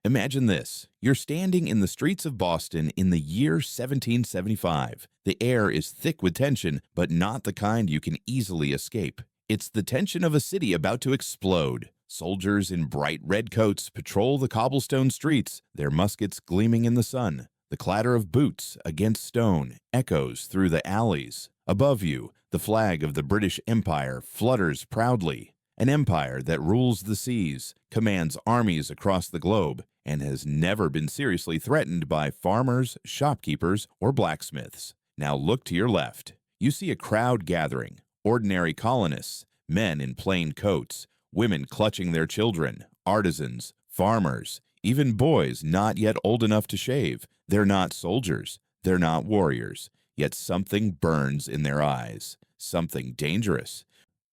Imagine this. You're standing in the streets of Boston in the year 1775. The air is thick with tension, but not the kind you can easily escape. It's the tension of a city about to explode. Soldiers in bright red coats patrol the cobblestone streets, their muskets gleaming in the sun. The clatter of boots against stone echoes through the alleys. Above you, the flag of the British Empire flutters proudly. An empire that rules the seas, commands armies across the globe, and has never been seriously threatened by farmers, shopkeepers, or blacksmiths. Now look to your left. You see a crowd gathering, ordinary colonists, men in plain coats, women clutching their children, artisans, farmers, even boys not yet old enough to shave. They're not soldiers, they're not warriors, yet something burns in their eyes, something dangerous,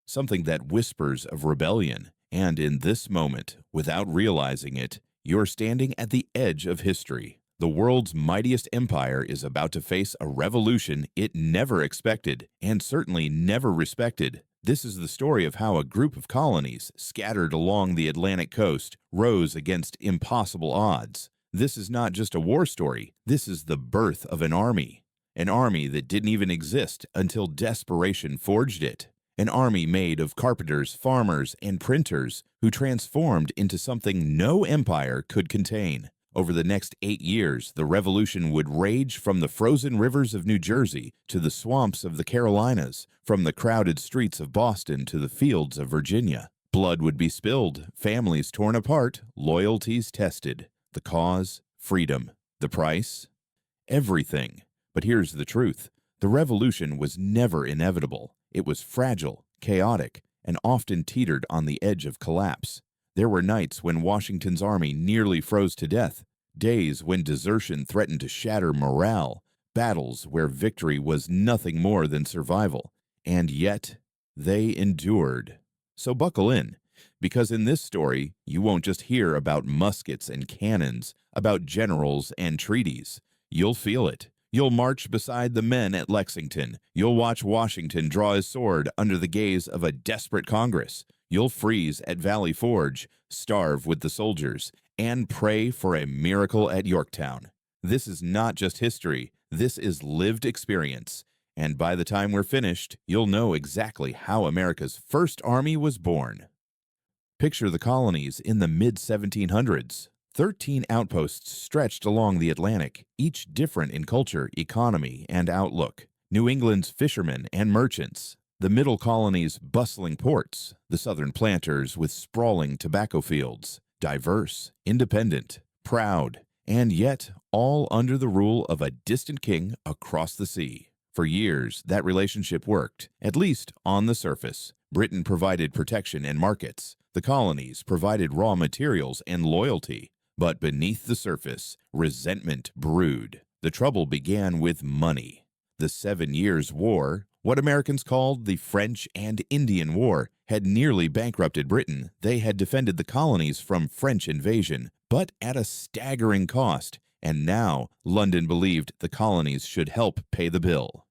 something that whispers of rebellion. And in this moment, without realizing it, you're standing at the edge of history. The world's mightiest empire is about to face a revolution it never expected and certainly never respected. This is the story of how a group of colonies scattered along the Atlantic coast rose against impossible odds. This is not just a war story. This is the birth of an army that didn't even exist until desperation forged it. An army made of carpenters, farmers, and printers who transformed into something no empire could contain. Over the next 8 years, the revolution would rage from the frozen rivers of New Jersey to the swamps of the Carolinas, from the crowded streets of Boston to the fields of Virginia. Blood would be spilled, families torn apart, loyalties tested. The cause, freedom. The price, everything. But here's the truth. The revolution was never inevitable. It was fragile, chaotic, and often teetered on the edge of collapse. There were nights when Washington's army nearly froze to death, days when desertion threatened to shatter morale, battles where victory was nothing more than survival. And yet, they endured. So buckle in, because in this story, you won't just hear about muskets and cannons, about generals and treaties. You'll feel it. You'll march beside the men at Lexington. You'll watch Washington draw his sword under the gaze of a desperate Congress. You'll freeze at Valley Forge, starve with the soldiers, and pray for a miracle at Yorktown. This is not just history. This is lived experience. And by the time we're finished, you'll know exactly how America's first army was born. Picture the colonies in the mid-1700s. 13 outposts stretched along the Atlantic, each different in culture, economy, and outlook. New England's fishermen and merchants, the middle colony's bustling ports, the southern planters with sprawling tobacco fields, diverse, independent, proud, and yet all under the rule of a distant king across the sea. For years, that relationship worked, at least on the surface. Britain provided protection and markets. The colonies provided raw materials and loyalty. But beneath the surface, resentment brewed. The trouble began with money. The 7 Years' War, what Americans called the French and Indian War, had nearly bankrupted Britain. They had defended the colonies from French invasion, but at a staggering cost, and now London believed the colonies should help pay the bill.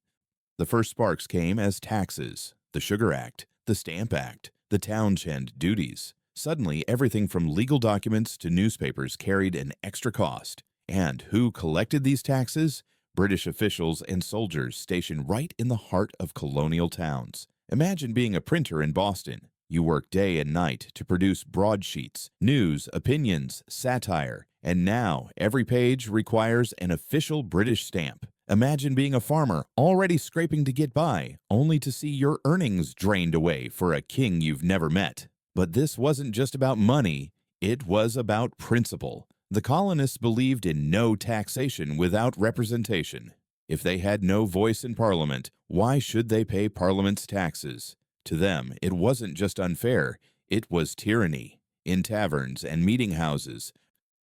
The first sparks came as taxes, the Sugar Act, the Stamp Act, the Townshend duties. Suddenly, everything from legal documents to newspapers carried an extra cost. And who collected these taxes? British officials and soldiers stationed right in the heart of colonial towns. Imagine being a printer in Boston. You work day and night to produce broadsheets, news, opinions, satire, and now every page requires an official British stamp. Imagine being a farmer already scraping to get by, only to see your earnings drained away for a king you've never met. But this wasn't just about money, it was about principle. The colonists believed in no taxation without representation. If they had no voice in Parliament, why should they pay Parliament's taxes? To them, it wasn't just unfair, it was tyranny. In taverns and meeting houses,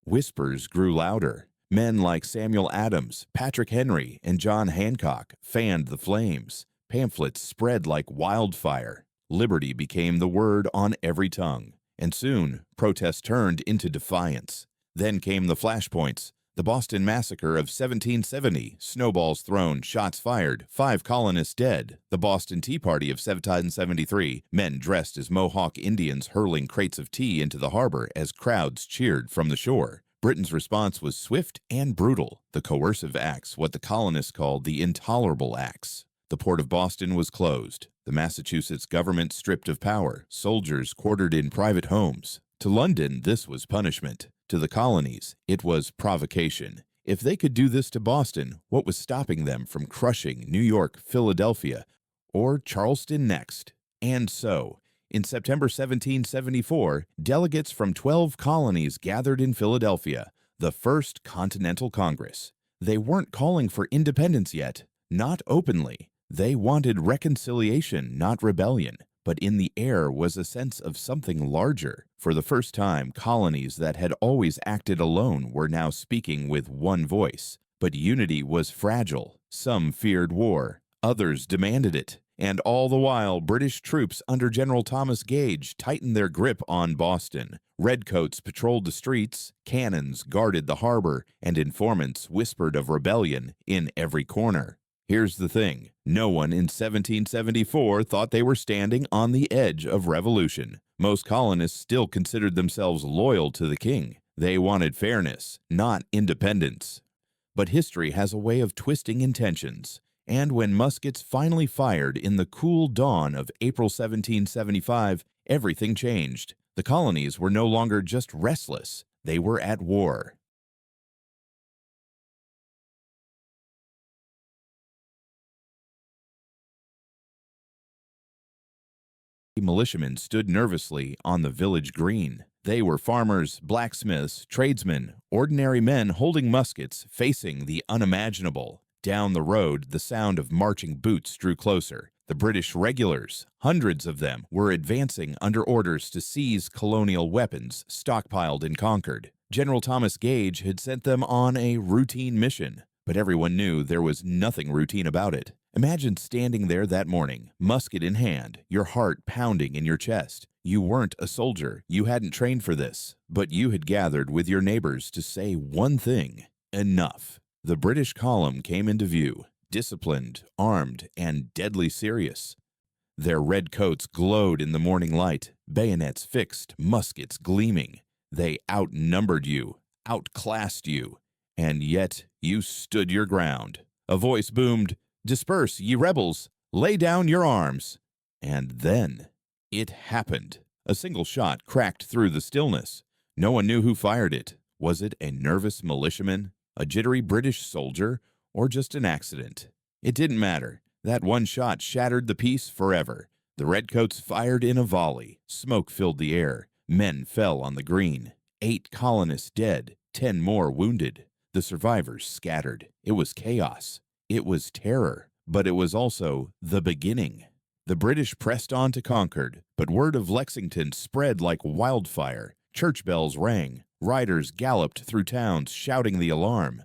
whispers grew louder. Men like Samuel Adams, Patrick Henry, and John Hancock fanned the flames. Pamphlets spread like wildfire. Liberty became the word on every tongue, and soon protest turned into defiance. Then came the flashpoints, the Boston Massacre of 1770, snowballs thrown, shots fired, 5 colonists dead, the Boston Tea Party of 1773, men dressed as Mohawk Indians hurling crates of tea into the harbor as crowds cheered from the shore, Britain's response was swift and brutal. The coercive acts, what the colonists called the intolerable acts. The port of Boston was closed. The Massachusetts government stripped of power. Soldiers quartered in private homes. To London, this was punishment. To the colonies, it was provocation. If they could do this to Boston, what was stopping them from crushing New York, Philadelphia, or Charleston next? And so, in September 1774, delegates from 12 colonies gathered in Philadelphia, the First Continental Congress. They weren't calling for independence yet, not openly. They wanted reconciliation, not rebellion. But in the air was a sense of something larger. For the first time, colonies that had always acted alone were now speaking with one voice. But unity was fragile. Some feared war. Others demanded it. And all the while, British troops under General Thomas Gage tightened their grip on Boston. Redcoats patrolled the streets, cannons guarded the harbor, and informants whispered of rebellion in every corner. Here's the thing. No one in 1774 thought they were standing on the edge of revolution. Most colonists still considered themselves loyal to the king. They wanted fairness, not independence. But history has a way of twisting intentions. And when muskets finally fired in the cool dawn of April 1775, everything changed. The colonies were no longer just restless. They were at war. Militiamen stood nervously on the village green. They were farmers, blacksmiths, tradesmen, ordinary men holding muskets, facing the unimaginable. Down the road, the sound of marching boots drew closer. The British regulars, hundreds of them, were advancing under orders to seize colonial weapons stockpiled in Concord. General Thomas Gage had sent them on a routine mission, but everyone knew there was nothing routine about it. Imagine standing there that morning, musket in hand, your heart pounding in your chest. You weren't a soldier, you hadn't trained for this, but you had gathered with your neighbors to say one thing: enough. The British column came into view, disciplined, armed, and deadly serious. Their red coats glowed in the morning light, bayonets fixed, muskets gleaming. They outnumbered you, outclassed you, and yet you stood your ground. A voice boomed, "Disperse, ye rebels! Lay down your arms!" And then it happened. A single shot cracked through the stillness. No one knew who fired it. Was it a nervous militiaman, a jittery British soldier, or just an accident? It didn't matter. That one shot shattered the peace forever. The redcoats fired in a volley. Smoke filled the air. Men fell on the green. 8 colonists dead, 10 more wounded. The survivors scattered. It was chaos. It was terror, but it was also the beginning. The British pressed on to Concord, but word of Lexington spread like wildfire. Church bells rang. Riders galloped through towns shouting the alarm.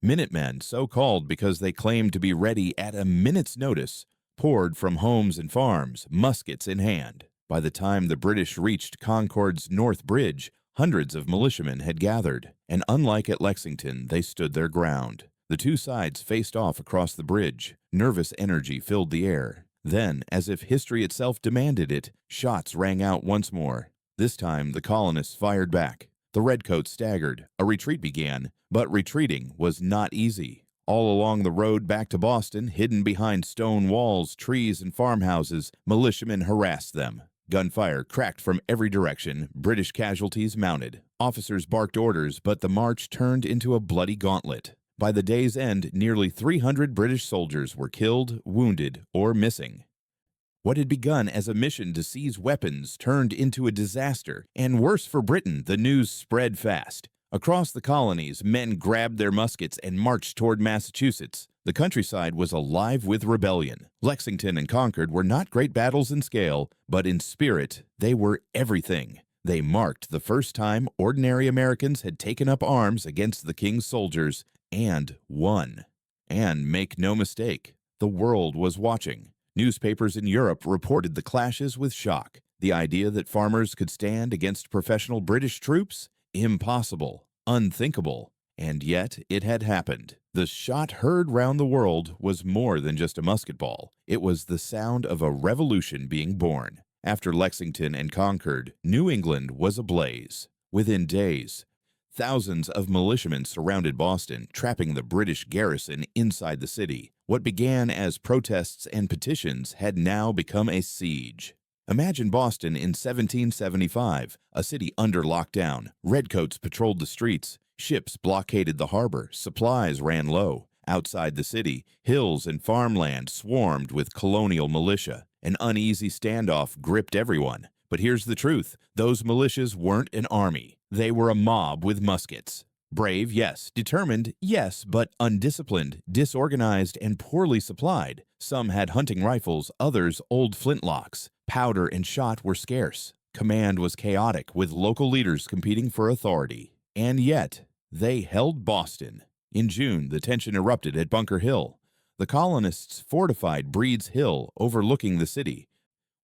Minutemen, so called because they claimed to be ready at a minute's notice, poured from homes and farms, muskets in hand. By the time the British reached Concord's North Bridge, hundreds of militiamen had gathered, and unlike at Lexington, they stood their ground. The two sides faced off across the bridge. Nervous energy filled the air. Then, as if history itself demanded it, shots rang out once more. This time, the colonists fired back. The redcoats staggered. A retreat began, but retreating was not easy. All along the road back to Boston, hidden behind stone walls, trees, and farmhouses, militiamen harassed them. Gunfire cracked from every direction. British casualties mounted. Officers barked orders, but the march turned into a bloody gauntlet. By the day's end, nearly 300 British soldiers were killed, wounded, or missing. What had begun as a mission to seize weapons turned into a disaster, and worse for Britain, the news spread fast. Across the colonies, men grabbed their muskets and marched toward Massachusetts. The countryside was alive with rebellion. Lexington and Concord were not great battles in scale, but in spirit, they were everything. They marked the first time ordinary Americans had taken up arms against the king's soldiers and won. And make no mistake, the world was watching. Newspapers in Europe reported the clashes with shock. The idea that farmers could stand against professional British troops? Impossible, unthinkable. And yet it had happened. The shot heard round the world was more than just a musket ball. It was the sound of a revolution being born. After Lexington and Concord, New England was ablaze. Within days, Thousands of militiamen surrounded Boston, trapping the British garrison inside the city. What began as protests and petitions had now become a siege. Imagine Boston in 1775, a city under lockdown. Redcoats patrolled the streets, ships blockaded the harbor, supplies ran low. Outside the city, hills and farmland swarmed with colonial militia. An uneasy standoff gripped everyone. But here's the truth. Those militias weren't an army. They were a mob with muskets. Brave, yes. Determined, yes, but undisciplined, disorganized, and poorly supplied. Some had hunting rifles, others old flintlocks. Powder and shot were scarce. Command was chaotic, with local leaders competing for authority. And yet, they held Boston. In June, the tension erupted at Bunker Hill. The colonists fortified Breed's Hill, overlooking the city.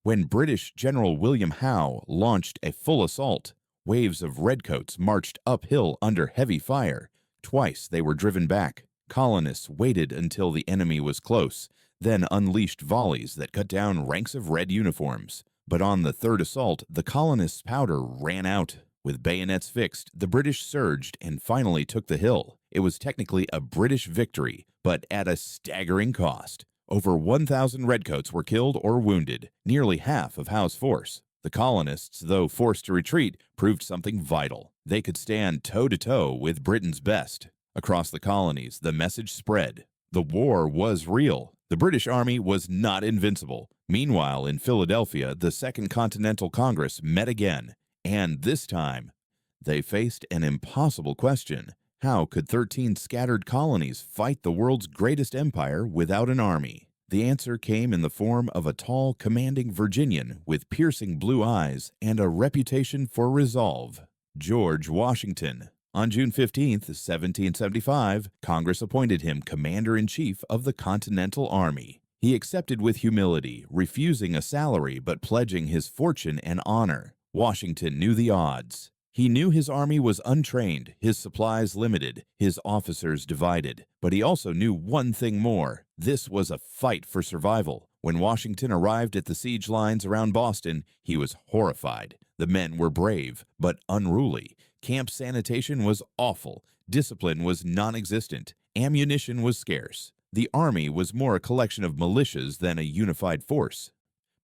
When British General William Howe launched a full assault, waves of redcoats marched uphill under heavy fire. Twice they were driven back. Colonists waited until the enemy was close, then unleashed volleys that cut down ranks of red uniforms. But on the third assault, the colonists' powder ran out. With bayonets fixed, the British surged and finally took the hill. It was technically a British victory, but at a staggering cost. Over 1,000 redcoats were killed or wounded, nearly half of Howe's force. The colonists, though forced to retreat, proved something vital. They could stand toe-to-toe with Britain's best. Across the colonies, the message spread. The war was real. The British Army was not invincible. Meanwhile, in Philadelphia, the Second Continental Congress met again. And this time, they faced an impossible question. How could 13 scattered colonies fight the world's greatest empire without an army? The answer came in the form of a tall, commanding Virginian with piercing blue eyes and a reputation for resolve, George Washington. On June 15, 1775, Congress appointed him Commander-in-Chief of the Continental Army. He accepted with humility, refusing a salary but pledging his fortune and honor. Washington knew the odds. He knew his army was untrained, his supplies limited, his officers divided. But he also knew one thing more. This was a fight for survival. When Washington arrived at the siege lines around Boston, he was horrified. The men were brave, but unruly. Camp sanitation was awful. Discipline was non-existent. Ammunition was scarce. The army was more a collection of militias than a unified force.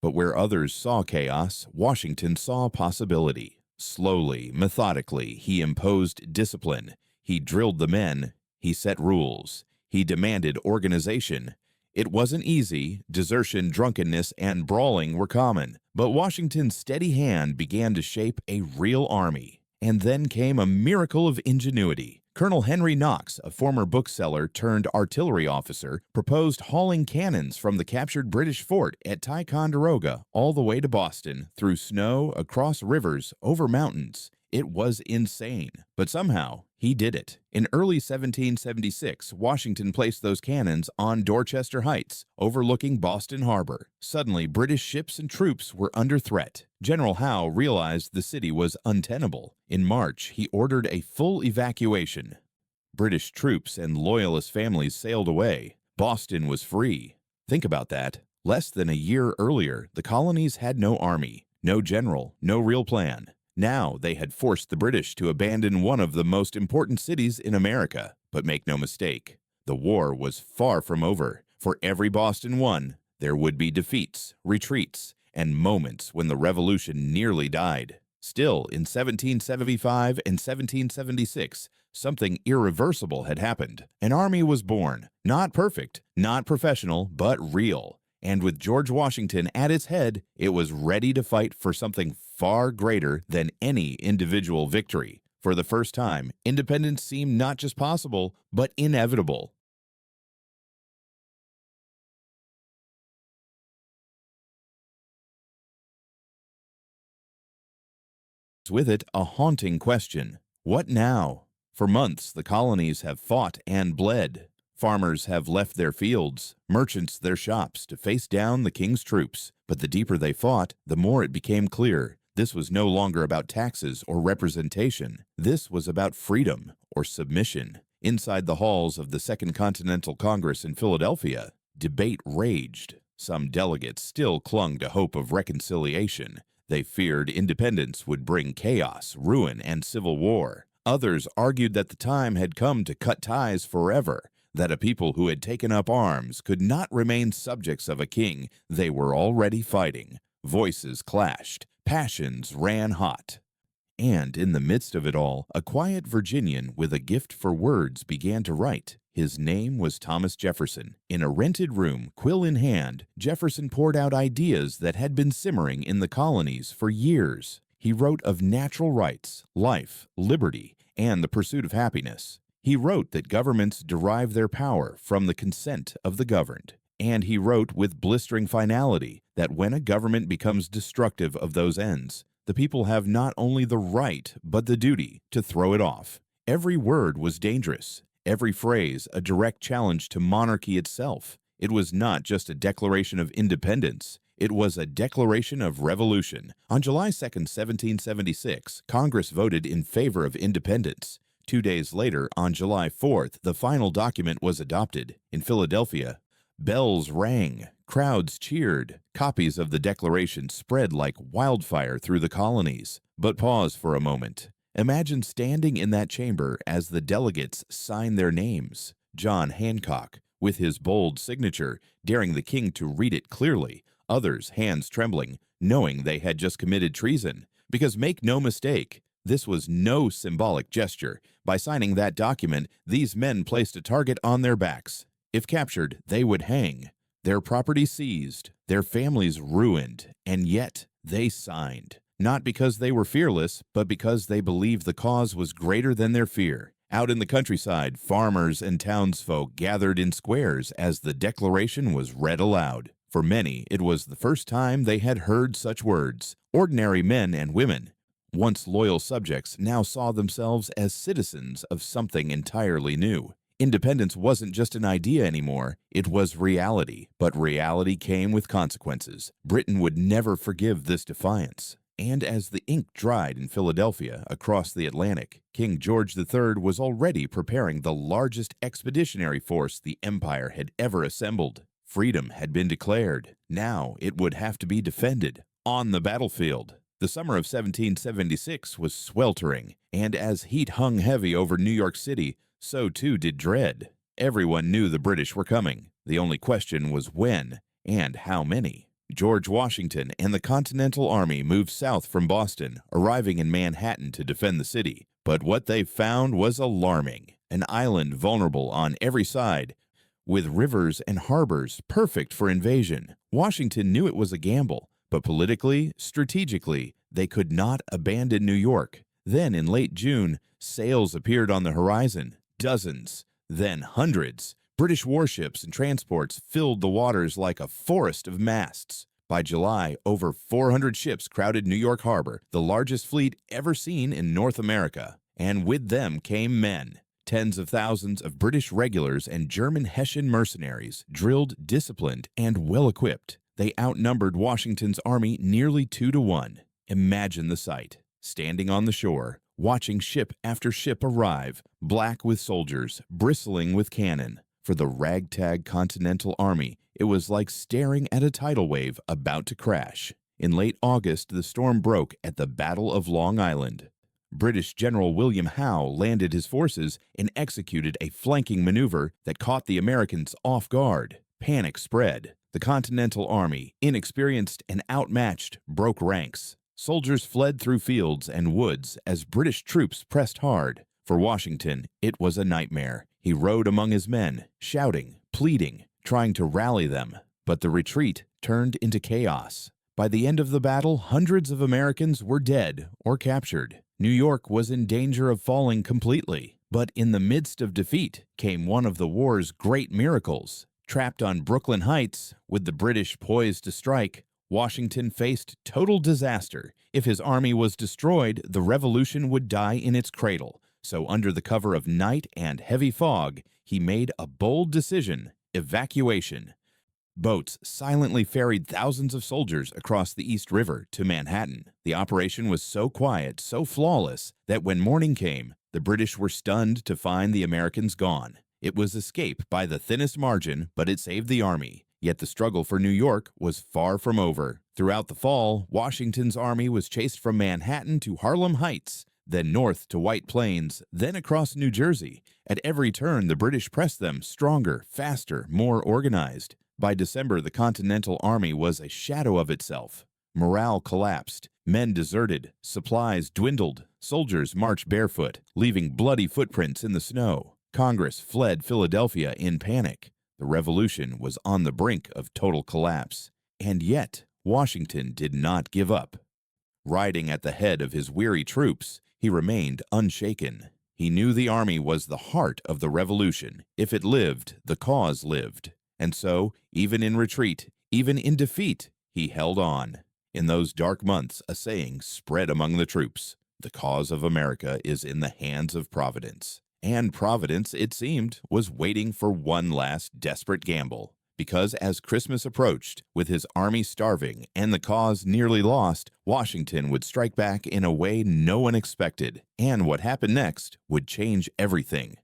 But where others saw chaos, Washington saw possibility. Slowly, methodically, he imposed discipline. He drilled the men. He set rules. He demanded organization. It wasn't easy. Desertion, drunkenness, and brawling were common. But Washington's steady hand began to shape a real army. And then came a miracle of ingenuity. Colonel Henry Knox, a former bookseller turned artillery officer, proposed hauling cannons from the captured British fort at Ticonderoga all the way to Boston, through snow, across rivers, over mountains. It was insane, but somehow he did it. In early 1776, Washington placed those cannons on Dorchester Heights, overlooking Boston Harbor. Suddenly, British ships and troops were under threat. General Howe realized the city was untenable. In March, he ordered a full evacuation. British troops and loyalist families sailed away. Boston was free. Think about that. Less than a year earlier, the colonies had no army, no general, no real plan. Now they had forced the British to abandon one of the most important cities in America. But make no mistake, the war was far from over. For every Boston won, there would be defeats, retreats, and moments when the revolution nearly died. Still, in 1775 and 1776, something irreversible had happened. An army was born, not perfect, not professional, but real. And with George Washington at its head, it was ready to fight for something far greater than any individual victory. For the first time, independence seemed not just possible, but inevitable. With it, a haunting question. What now? For months, the colonies have fought and bled. Farmers have left their fields, merchants their shops to face down the king's troops. But the deeper they fought, the more it became clear. This was no longer about taxes or representation. This was about freedom or submission. Inside the halls of the Second Continental Congress in Philadelphia, debate raged. Some delegates still clung to hope of reconciliation. They feared independence would bring chaos, ruin, and civil war. Others argued that the time had come to cut ties forever, that a people who had taken up arms could not remain subjects of a king they were already fighting. Voices clashed, passions ran hot. And in the midst of it all, a quiet Virginian with a gift for words began to write. His name was Thomas Jefferson. In a rented room, quill in hand, Jefferson poured out ideas that had been simmering in the colonies for years. He wrote of natural rights, life, liberty, and the pursuit of happiness. He wrote that governments derive their power from the consent of the governed. And he wrote with blistering finality that when a government becomes destructive of those ends, the people have not only the right but the duty to throw it off. Every word was dangerous, every phrase a direct challenge to monarchy itself. It was not just a declaration of independence, it was a declaration of revolution. On July 2, 1776, Congress voted in favor of independence. 2 days later, on July 4th, the final document was adopted. In Philadelphia, bells rang, crowds cheered. Copies of the Declaration spread like wildfire through the colonies. But pause for a moment. Imagine standing in that chamber as the delegates sign their names. John Hancock, with his bold signature, daring the king to read it clearly. Others, hands trembling, knowing they had just committed treason. Because make no mistake, this was no symbolic gesture. By signing that document, these men placed a target on their backs. If captured, they would hang, their property seized, their families ruined, and yet they signed. Not because they were fearless, but because they believed the cause was greater than their fear. Out in the countryside, farmers and townsfolk gathered in squares as the Declaration was read aloud. For many, it was the first time they had heard such words. Ordinary men and women, once loyal subjects, now saw themselves as citizens of something entirely new. Independence wasn't just an idea anymore, it was reality. But reality came with consequences. Britain would never forgive this defiance. And as the ink dried in Philadelphia across the Atlantic, King George III was already preparing the largest expeditionary force the empire had ever assembled. Freedom had been declared. Now it would have to be defended on the battlefield. The summer of 1776 was sweltering, and as heat hung heavy over New York City, so too did dread. Everyone knew the British were coming. The only question was when and how many. George Washington and the Continental Army moved south from Boston, arriving in Manhattan to defend the city. But what they found was alarming. An island vulnerable on every side, with rivers and harbors perfect for invasion. Washington knew it was a gamble, but politically, strategically, they could not abandon New York. Then, in late June, sails appeared on the horizon. Dozens, then hundreds. British warships and transports filled the waters like a forest of masts. By July, over 400 ships crowded New York Harbor, the largest fleet ever seen in North America. And with them came men. Tens of thousands of British regulars and German Hessian mercenaries, drilled, disciplined, and well-equipped. They outnumbered Washington's army nearly 2 to 1. Imagine the sight. Standing on the shore, watching ship after ship arrive, black with soldiers, bristling with cannon. For the ragtag Continental Army, it was like staring at a tidal wave about to crash. In late August, the storm broke at the Battle of Long Island. British General William Howe landed his forces and executed a flanking maneuver that caught the Americans off guard. Panic spread. The Continental Army, inexperienced and outmatched, broke ranks. Soldiers fled through fields and woods as British troops pressed hard. For Washington, it was a nightmare. He rode among his men, shouting, pleading, trying to rally them. But the retreat turned into chaos. By the end of the battle, hundreds of Americans were dead or captured. New York was in danger of falling completely. But in the midst of defeat came one of the war's great miracles. Trapped on Brooklyn Heights, with the British poised to strike, Washington faced total disaster. If his army was destroyed, the revolution would die in its cradle. So under the cover of night and heavy fog, he made a bold decision: evacuation. Boats silently ferried thousands of soldiers across the East River to Manhattan. The operation was so quiet, so flawless, that when morning came, the British were stunned to find the Americans gone. It was escape by the thinnest margin, but it saved the army. Yet the struggle for New York was far from over. Throughout the fall, Washington's army was chased from Manhattan to Harlem Heights. then north to White Plains, then across New Jersey. At every turn, the British pressed them stronger, faster, more organized. By December, the Continental Army was a shadow of itself. Morale collapsed. Men deserted. Supplies dwindled. Soldiers marched barefoot, leaving bloody footprints in the snow. Congress fled Philadelphia in panic. The revolution was on the brink of total collapse. And yet, Washington did not give up. Riding at the head of his weary troops, he remained unshaken. He knew the army was the heart of the revolution. If it lived, the cause lived. And so, even in retreat, even in defeat, he held on. In those dark months, a saying spread among the troops: "The cause of America is in the hands of Providence." And Providence, it seemed, was waiting for one last desperate gamble. Because as Christmas approached, with his army starving and the cause nearly lost, Washington would strike back in a way no one expected. And what happened next would change everything.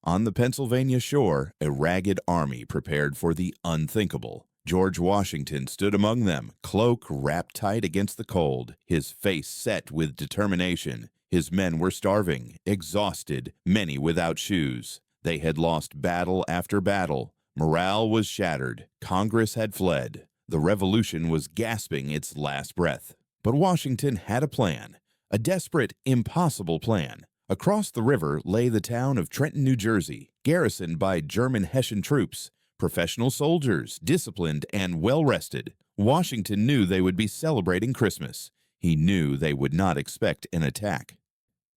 On the Pennsylvania shore, a ragged army prepared for the unthinkable. George Washington stood among them, cloak wrapped tight against the cold, his face set with determination. His men were starving, exhausted, many without shoes. They had lost battle after battle. Morale was shattered. Congress had fled. The revolution was gasping its last breath. But Washington had a plan, a desperate, impossible plan. Across the river lay the town of Trenton, New Jersey, garrisoned by German Hessian troops. Professional soldiers, disciplined and well-rested. Washington knew they would be celebrating Christmas. He knew they would not expect an attack.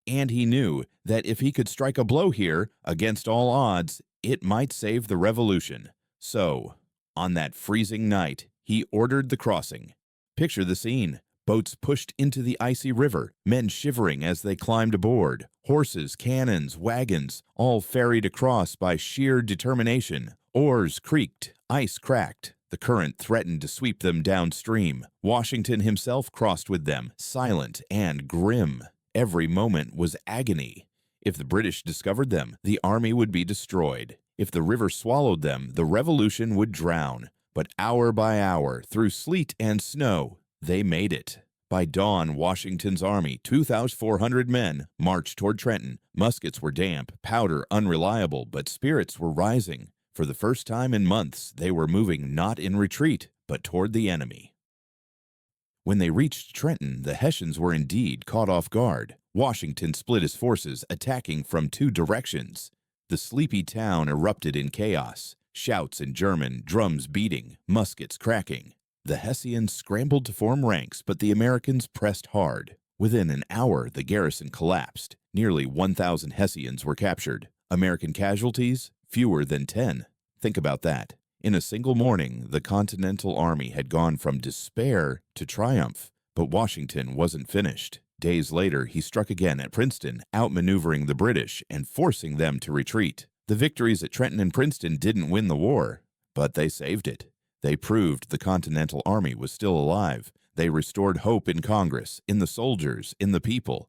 And he knew that if he could strike a blow here, against all odds, it might save the revolution. So, on that freezing night, he ordered the crossing. Picture the scene. Boats pushed into the icy river, men shivering as they climbed aboard. Horses, cannons, wagons, all ferried across by sheer determination. Oars creaked, ice cracked. The current threatened to sweep them downstream. Washington himself crossed with them, silent and grim. Every moment was agony. If the British discovered them, the army would be destroyed. If the river swallowed them, the revolution would drown. But hour by hour, through sleet and snow, they made it. By dawn, Washington's army, 2,400 men, marched toward Trenton. Muskets were damp, powder unreliable, but spirits were rising. For the first time in months, they were moving not in retreat, but toward the enemy. When they reached Trenton, the Hessians were indeed caught off guard. Washington split his forces, attacking from two directions. The sleepy town erupted in chaos. Shouts in German, drums beating, muskets cracking. The Hessians scrambled to form ranks, but the Americans pressed hard. Within an hour, the garrison collapsed. Nearly 1,000 Hessians were captured. American casualties? Fewer than 10. Think about that. In a single morning, the Continental Army had gone from despair to triumph. But Washington wasn't finished. Days later, he struck again at Princeton, outmaneuvering the British and forcing them to retreat. The victories at Trenton and Princeton didn't win the war, but they saved it. They proved the Continental Army was still alive. They restored hope in Congress, in the soldiers, in the people.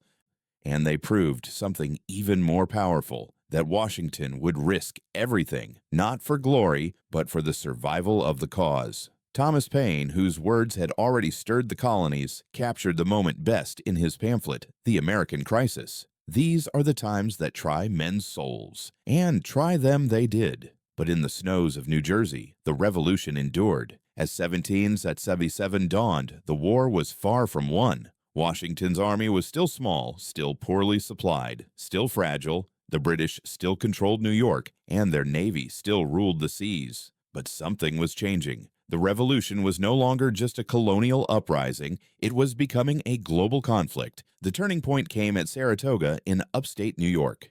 And they proved something even more powerful, that Washington would risk everything, not for glory, but for the survival of the cause. Thomas Paine, whose words had already stirred the colonies, captured the moment best in his pamphlet, The American Crisis. These are the times that try men's souls, and try them they did. But in the snows of New Jersey, the revolution endured. As 1777 dawned, the war was far from won. Washington's army was still small, still poorly supplied, still fragile. The British still controlled New York, and their navy still ruled the seas. But something was changing. The revolution was no longer just a colonial uprising. It was becoming a global conflict. The turning point came at Saratoga in upstate New York.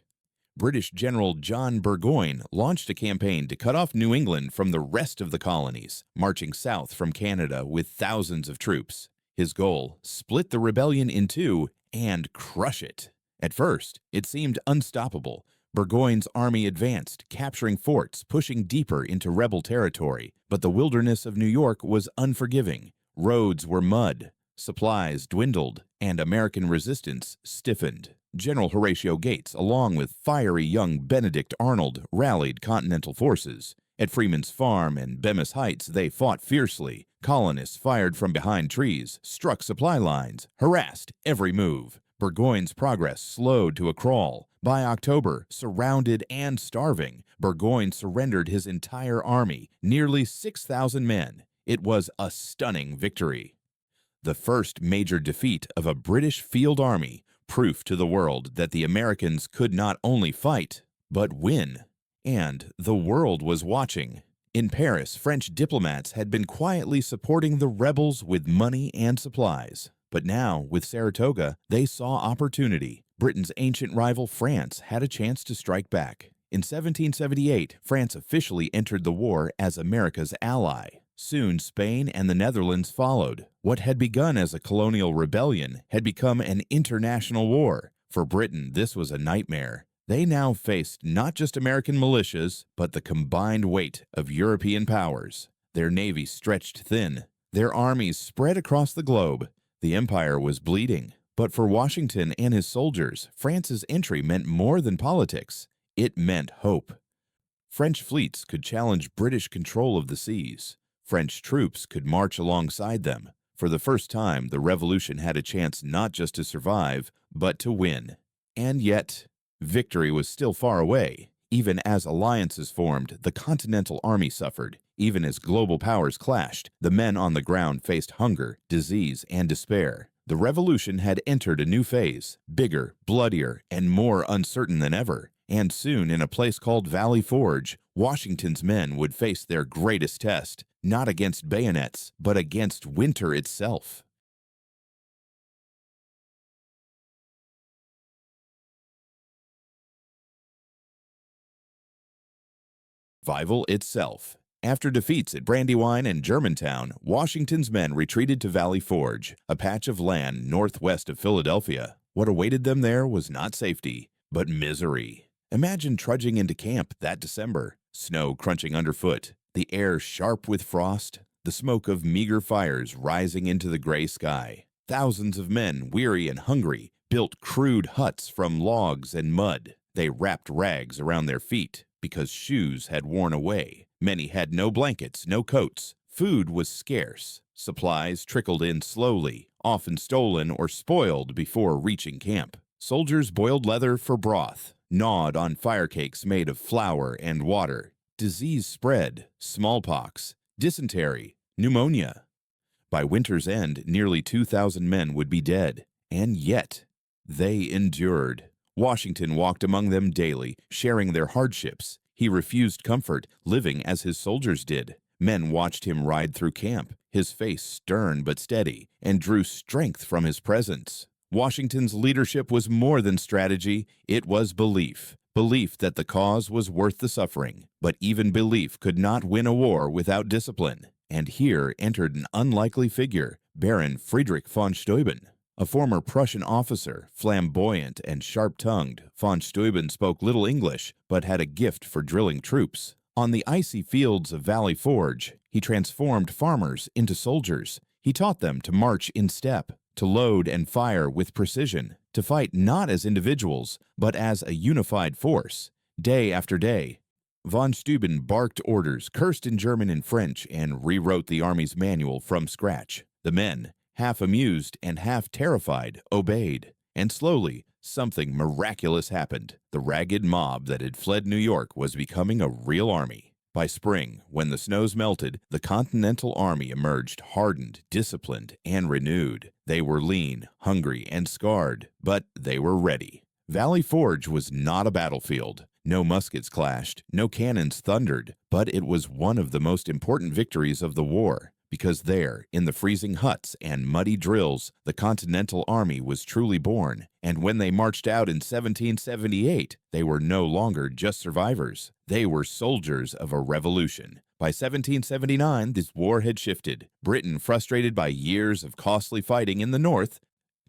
British General John Burgoyne launched a campaign to cut off New England from the rest of the colonies, marching south from Canada with thousands of troops. His goal: split the rebellion in two and crush it. At first, it seemed unstoppable. Burgoyne's army advanced, capturing forts, pushing deeper into rebel territory. But the wilderness of New York was unforgiving. Roads were mud, supplies dwindled, and American resistance stiffened. General Horatio Gates, along with fiery young Benedict Arnold, rallied Continental forces. At Freeman's Farm and Bemis Heights, they fought fiercely. Colonists fired from behind trees, struck supply lines, harassed every move. Burgoyne's progress slowed to a crawl. By October, surrounded and starving, Burgoyne surrendered his entire army, nearly 6,000 men. It was a stunning victory. The first major defeat of a British field army, proof to the world that the Americans could not only fight, but win. And the world was watching. In Paris, French diplomats had been quietly supporting the rebels with money and supplies. But now, with Saratoga, they saw opportunity. Britain's ancient rival France had a chance to strike back. In 1778, France officially entered the war as America's ally. Soon, Spain and the Netherlands followed. What had begun as a colonial rebellion had become an international war. For Britain, this was a nightmare. They now faced not just American militias, but the combined weight of European powers. Their navy stretched thin. Their armies spread across the globe. The empire was bleeding. But for Washington and his soldiers, France's entry meant more than politics. It meant hope. French fleets could challenge British control of the seas. French troops could march alongside them. For the first time, the revolution had a chance not just to survive, but to win. And yet, victory was still far away. Even as alliances formed, the Continental Army suffered. Even as global powers clashed, the men on the ground faced hunger, disease, and despair. The revolution had entered a new phase, bigger, bloodier, and more uncertain than ever. And soon, in a place called Valley Forge, Washington's men would face their greatest test, not against bayonets, but against winter itself. Survival itself. After defeats at Brandywine and Germantown, Washington's men retreated to Valley Forge, a patch of land northwest of Philadelphia. What awaited them there was not safety, but misery. Imagine trudging into camp that December, snow crunching underfoot, the air sharp with frost, the smoke of meager fires rising into the gray sky. Thousands of men, weary and hungry, built crude huts from logs and mud. They wrapped rags around their feet because shoes had worn away. Many had no blankets, no coats. Food was scarce. Supplies trickled in slowly, often stolen or spoiled before reaching camp. Soldiers boiled leather for broth, gnawed on fire cakes made of flour and water. Disease spread, smallpox, dysentery, pneumonia. By winter's end, nearly 2,000 men would be dead. And yet, they endured. Washington walked among them daily, sharing their hardships. He refused comfort, living as his soldiers did. Men watched him ride through camp, his face stern but steady, and drew strength from his presence. Washington's leadership was more than strategy, it was belief. Belief that the cause was worth the suffering. But even belief could not win a war without discipline. And here entered an unlikely figure, Baron Friedrich von Steuben. A former Prussian officer, flamboyant and sharp-tongued, von Steuben spoke little English, but had a gift for drilling troops. On the icy fields of Valley Forge, he transformed farmers into soldiers. He taught them to march in step, to load and fire with precision, to fight not as individuals, but as a unified force. Day after day, von Steuben barked orders, cursed in German and French, and rewrote the army's manual from scratch. The men, half amused and half terrified, obeyed. And slowly, something miraculous happened. The ragged mob that had fled New York was becoming a real army. By spring, when the snows melted, the Continental Army emerged hardened, disciplined, and renewed. They were lean, hungry, and scarred, but they were ready. Valley Forge was not a battlefield. No muskets clashed, no cannons thundered, but it was one of the most important victories of the war. Because there, in the freezing huts and muddy drills, the Continental Army was truly born, and when they marched out in 1778, they were no longer just survivors. They were soldiers of a revolution. By 1779, this war had shifted. Britain, frustrated by years of costly fighting in the north,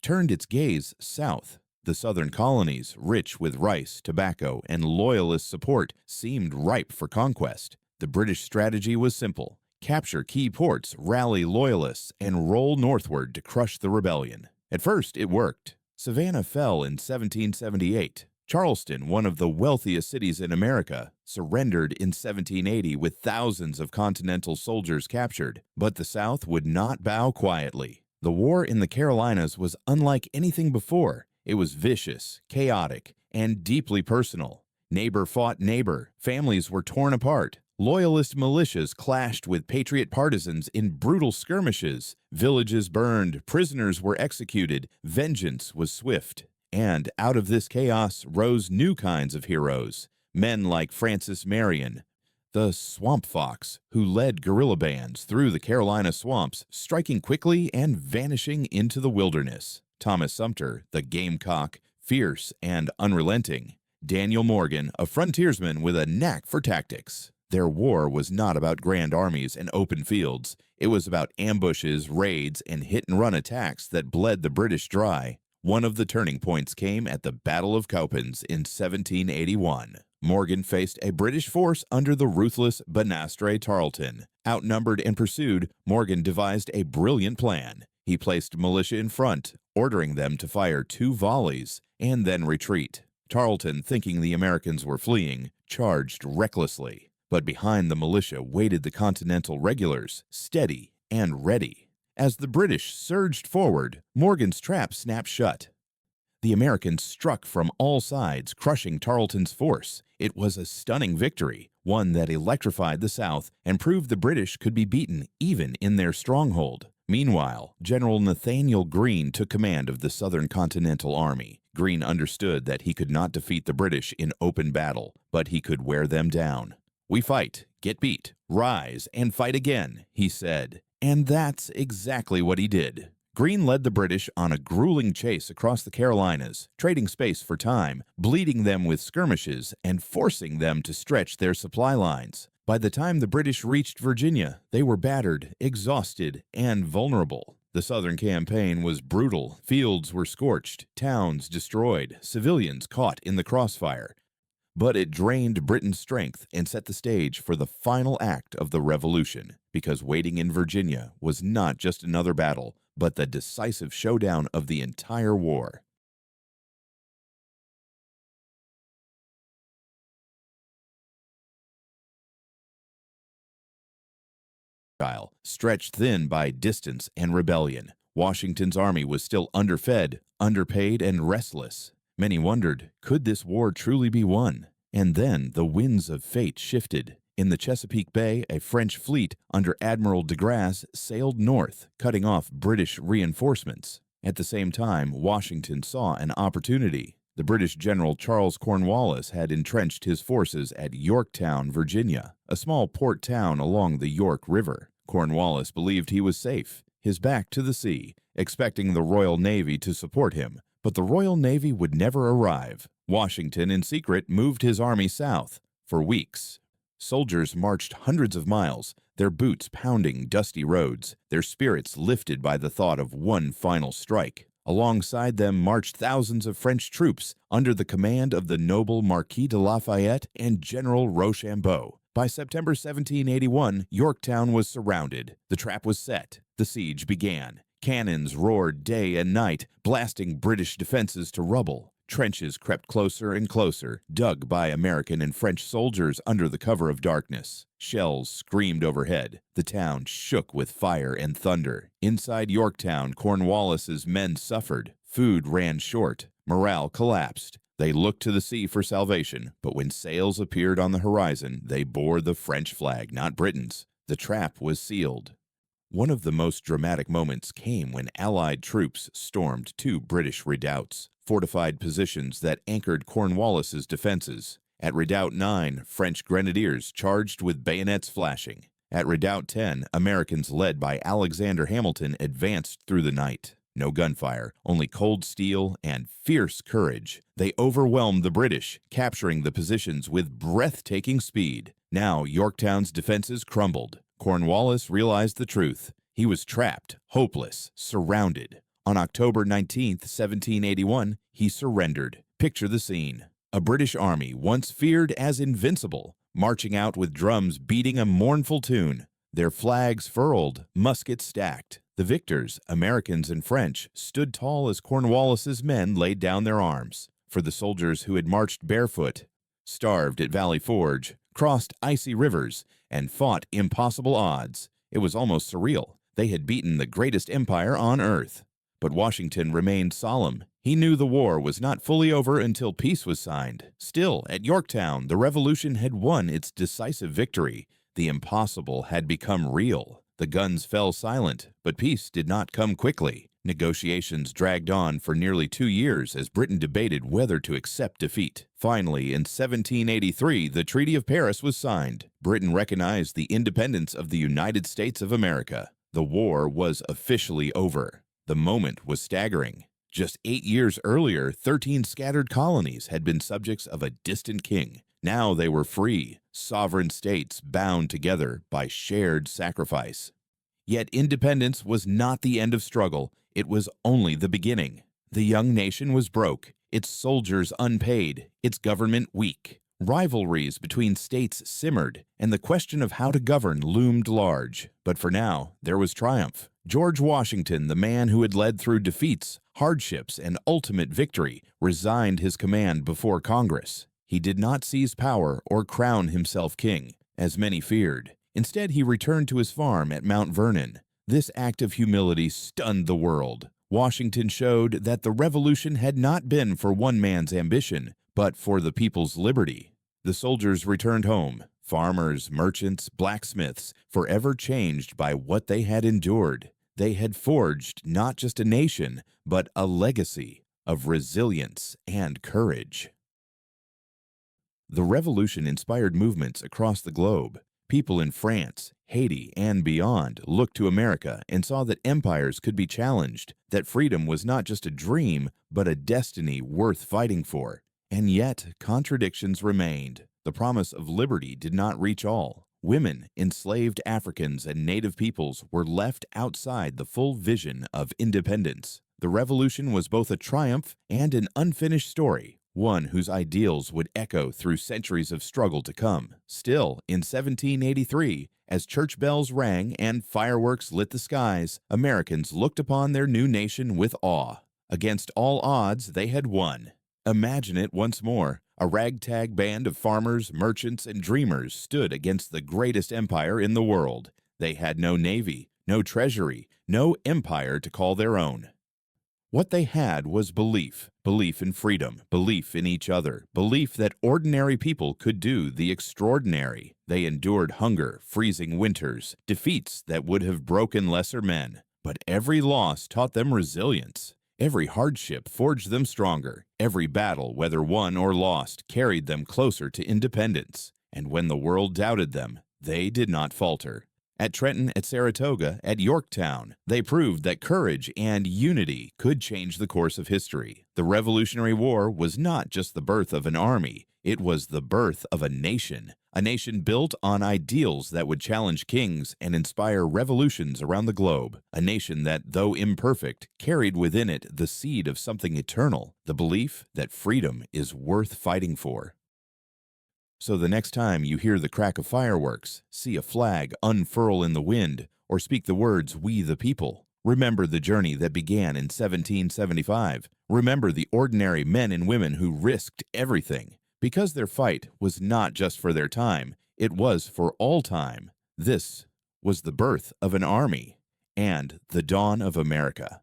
turned its gaze south. The southern colonies, rich with rice, tobacco, and loyalist support, seemed ripe for conquest. The British strategy was simple. Capture key ports, rally loyalists, and roll northward to crush the rebellion. At first, it worked. Savannah fell in 1778. Charleston, one of the wealthiest cities in America, surrendered in 1780 with thousands of Continental soldiers captured, but the South would not bow quietly. The war in the Carolinas was unlike anything before. It was vicious, chaotic, and deeply personal. Neighbor fought neighbor, families were torn apart, Loyalist militias clashed with Patriot partisans in brutal skirmishes, villages burned, prisoners were executed, vengeance was swift. And out of this chaos rose new kinds of heroes, men like Francis Marion, the Swamp Fox, who led guerrilla bands through the Carolina swamps, striking quickly and vanishing into the wilderness. Thomas Sumter, the Gamecock, fierce and unrelenting. Daniel Morgan, a frontiersman with a knack for tactics. Their war was not about grand armies and open fields. It was about ambushes, raids, and hit-and-run attacks that bled the British dry. One of the turning points came at the Battle of Cowpens in 1781. Morgan faced a British force under the ruthless Banastre Tarleton. Outnumbered and pursued, Morgan devised a brilliant plan. He placed militia in front, ordering them to fire 2 volleys and then retreat. Tarleton, thinking the Americans were fleeing, charged recklessly. But behind the militia waited the Continental regulars, steady and ready. As the British surged forward, Morgan's trap snapped shut. The Americans struck from all sides, crushing Tarleton's force. It was a stunning victory, one that electrified the South and proved the British could be beaten even in their stronghold. Meanwhile, General Nathaniel Greene took command of the Southern Continental Army. Greene understood that he could not defeat the British in open battle, but he could wear them down. "We fight, get beat, rise, and fight again," he said. And that's exactly what he did. Greene led the British on a grueling chase across the Carolinas, trading space for time, bleeding them with skirmishes, and forcing them to stretch their supply lines. By the time the British reached Virginia, they were battered, exhausted, and vulnerable. The Southern campaign was brutal. Fields were scorched, towns destroyed, civilians caught in the crossfire. But it drained Britain's strength and set the stage for the final act of the Revolution, because waiting in Virginia was not just another battle, but the decisive showdown of the entire war. Stretched thin by distance and rebellion, Washington's army was still underfed, underpaid, and restless. Many wondered, could this war truly be won? And then the winds of fate shifted. In the Chesapeake Bay, a French fleet under Admiral de Grasse sailed north, cutting off British reinforcements. At the same time, Washington saw an opportunity. The British General Charles Cornwallis had entrenched his forces at Yorktown, Virginia, a small port town along the York River. Cornwallis believed he was safe, his back to the sea, expecting the Royal Navy to support him. But the Royal Navy would never arrive. Washington, in secret, moved his army south. For weeks, soldiers marched hundreds of miles, their boots pounding dusty roads, their spirits lifted by the thought of one final strike. Alongside them marched thousands of French troops under the command of the noble Marquis de Lafayette and General Rochambeau. By September 1781, Yorktown was surrounded. The trap was set. The siege began. Cannons roared day and night, blasting British defenses to rubble. Trenches crept closer and closer, dug by American and French soldiers under the cover of darkness. Shells screamed overhead. The town shook with fire and thunder. Inside Yorktown, Cornwallis's men suffered. Food ran short. Morale collapsed. They looked to the sea for salvation, but when sails appeared on the horizon, they bore the French flag, not Britain's. The trap was sealed. One of the most dramatic moments came when Allied troops stormed 2 British redoubts, fortified positions that anchored Cornwallis's defenses. At Redoubt 9, French grenadiers charged with bayonets flashing. At Redoubt 10, Americans led by Alexander Hamilton advanced through the night. No gunfire, only cold steel and fierce courage. They overwhelmed the British, capturing the positions with breathtaking speed. Now Yorktown's defenses crumbled. Cornwallis realized the truth. He was trapped, hopeless, surrounded. On October 19, 1781, he surrendered. Picture the scene. A British army, once feared as invincible, marching out with drums beating a mournful tune. Their flags furled, muskets stacked. The victors, Americans and French, stood tall as Cornwallis's men laid down their arms. For the soldiers who had marched barefoot, starved at Valley Forge, crossed icy rivers, and fought impossible odds, it was almost surreal. They had beaten the greatest empire on earth. But Washington remained solemn. He knew the war was not fully over until peace was signed. Still, at Yorktown, the Revolution had won its decisive victory. The impossible had become real. The guns fell silent, but peace did not come quickly. Negotiations dragged on for nearly 2 years as Britain debated whether to accept defeat. Finally, in 1783, the Treaty of Paris was signed. Britain recognized the independence of the United States of America. The war was officially over. The moment was staggering. Just 8 years earlier, 13 scattered colonies had been subjects of a distant king. Now they were free, sovereign states bound together by shared sacrifice. Yet independence was not the end of struggle. It was only the beginning. The young nation was broke, its soldiers unpaid, its government weak. Rivalries between states simmered, and the question of how to govern loomed large. But for now, there was triumph. George Washington, the man who had led through defeats, hardships, and ultimate victory, resigned his command before Congress. He did not seize power or crown himself king, as many feared. Instead, he returned to his farm at Mount Vernon. This act of humility stunned the world. Washington showed that the Revolution had not been for one man's ambition, but for the people's liberty. The soldiers returned home, farmers, merchants, blacksmiths, forever changed by what they had endured. They had forged not just a nation, but a legacy of resilience and courage. The Revolution inspired movements across the globe. People in France, Haiti, and beyond looked to America and saw that empires could be challenged, that freedom was not just a dream, but a destiny worth fighting for. And yet, contradictions remained. The promise of liberty did not reach all. Women, enslaved Africans, and Native peoples were left outside the full vision of independence. The Revolution was both a triumph and an unfinished story, one whose ideals would echo through centuries of struggle to come. Still, in 1783, as church bells rang and fireworks lit the skies, Americans looked upon their new nation with awe. Against all odds, they had won. Imagine it once more. A ragtag band of farmers, merchants, and dreamers stood against the greatest empire in the world. They had no navy, no treasury, no empire to call their own. What they had was belief in freedom, belief in each other, belief that ordinary people could do the extraordinary. They endured hunger, freezing winters, defeats that would have broken lesser men. But every loss taught them resilience. Every hardship forged them stronger. Every battle, whether won or lost, carried them closer to independence. And when the world doubted them, they did not falter. At Trenton, at Saratoga, at Yorktown, they proved that courage and unity could change the course of history. The Revolutionary War was not just the birth of an army, it was the birth of a nation built on ideals that would challenge kings and inspire revolutions around the globe, a nation that, though imperfect, carried within it the seed of something eternal, the belief that freedom is worth fighting for. So the next time you hear the crack of fireworks, see a flag unfurl in the wind, or speak the words, "We the people," remember the journey that began in 1775. Remember the ordinary men and women who risked everything, because their fight was not just for their time, it was for all time. This was the birth of an army and the dawn of America.